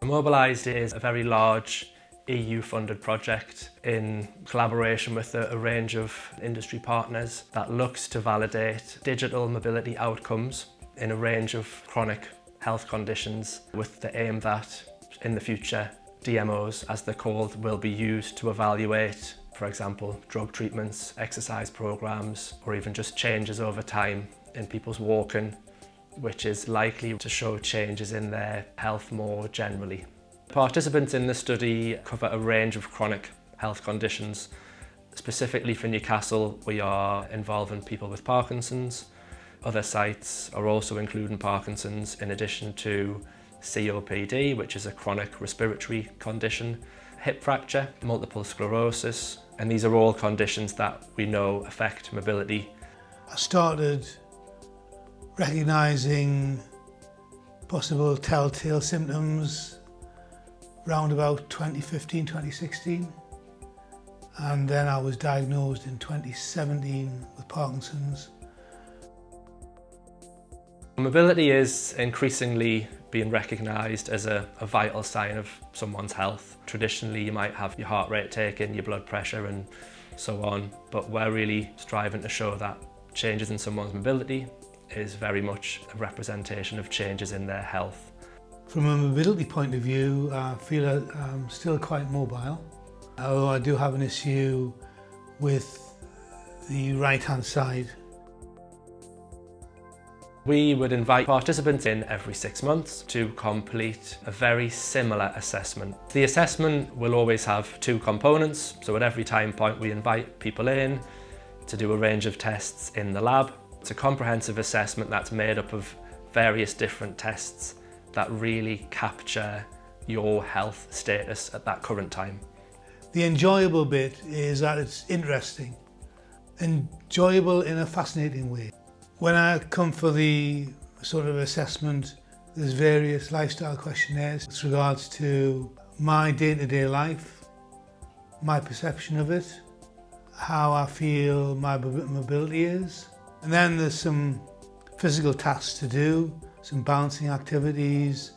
Mobilized is a very large EU-funded project in collaboration with a range of industry partners that looks to validate digital mobility outcomes in a range of chronic health conditions, with the aim that in the future DMOs, as they're called, will be used to evaluate, for example, drug treatments, exercise programs, or even just changes over time in people's walking, which is likely to show changes in their health more generally. Participants in the study cover a range of chronic health conditions. Specifically for Newcastle, we are involving people with Parkinson's. Other sites are also including Parkinson's, in addition to COPD, which is a chronic respiratory condition, hip fracture, multiple sclerosis, and these are all conditions that we know affect mobility. I started recognising possible telltale symptoms round about 2015, 2016, and then I was diagnosed in 2017 with Parkinson's. Mobility is increasingly being recognised as a vital sign of someone's health. Traditionally, you might have your heart rate taken, your blood pressure and so on, but we're really striving to show that changes in someone's mobility is very much a representation of changes in their health. From a mobility point of view, I feel I'm still quite mobile, although I do have an issue with the right-hand side. We would invite participants in every 6 months to complete a very similar assessment. The assessment will always have two components, so at every time point we invite people in to do a range of tests in the lab. It's a comprehensive assessment that's made up of various different tests that really capture your health status at that current time. The enjoyable bit is that it's interesting. Enjoyable in a fascinating way. When I come for the sort of assessment, there's various lifestyle questionnaires with regards to my day-to-day life, my perception of it, how I feel my mobility is. And then there's some physical tasks to do, some balancing activities,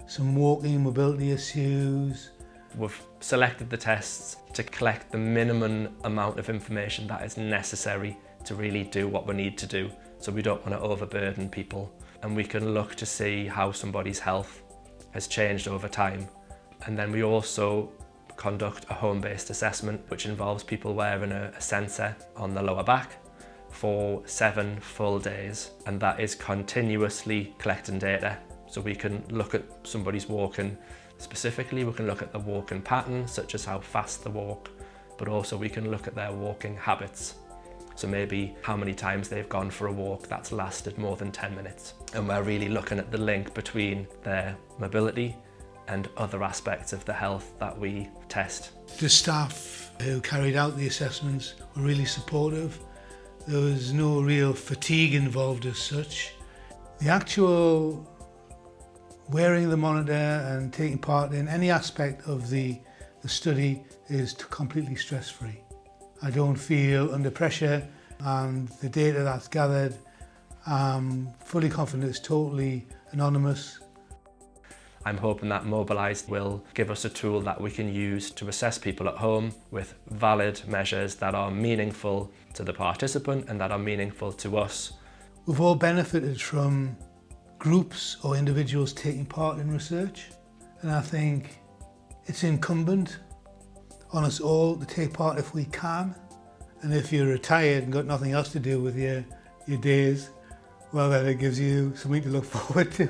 some walking mobility issues. We've selected the tests to collect the minimum amount of information that is necessary to really do what we need to do. So we don't want to overburden people, and we can look to see how somebody's health has changed over time. And then we also conduct a home-based assessment, which involves people wearing a sensor on the lower back for 7 full days, and that is continuously collecting data. So we can look at somebody's walking. Specifically, we can look at the walking pattern, such as how fast they walk, but also we can look at their walking habits. So maybe how many times they've gone for a walk that's lasted more than 10 minutes. And we're really looking at the link between their mobility and other aspects of the health that we test. The staff who carried out the assessments were really supportive. There was no real fatigue involved as such. The actual wearing the monitor and taking part in any aspect of the study is completely stress-free. I don't feel under pressure, and the data that's gathered, I'm fully confident it's totally anonymous. I'm hoping that Mobilized will give us a tool that we can use to assess people at home with valid measures that are meaningful to the participant and that are meaningful to us. We've all benefited from groups or individuals taking part in research, and I think it's incumbent on us all to take part if we can. And if you're retired and got nothing else to do with your days, well, then it gives you something to look forward to.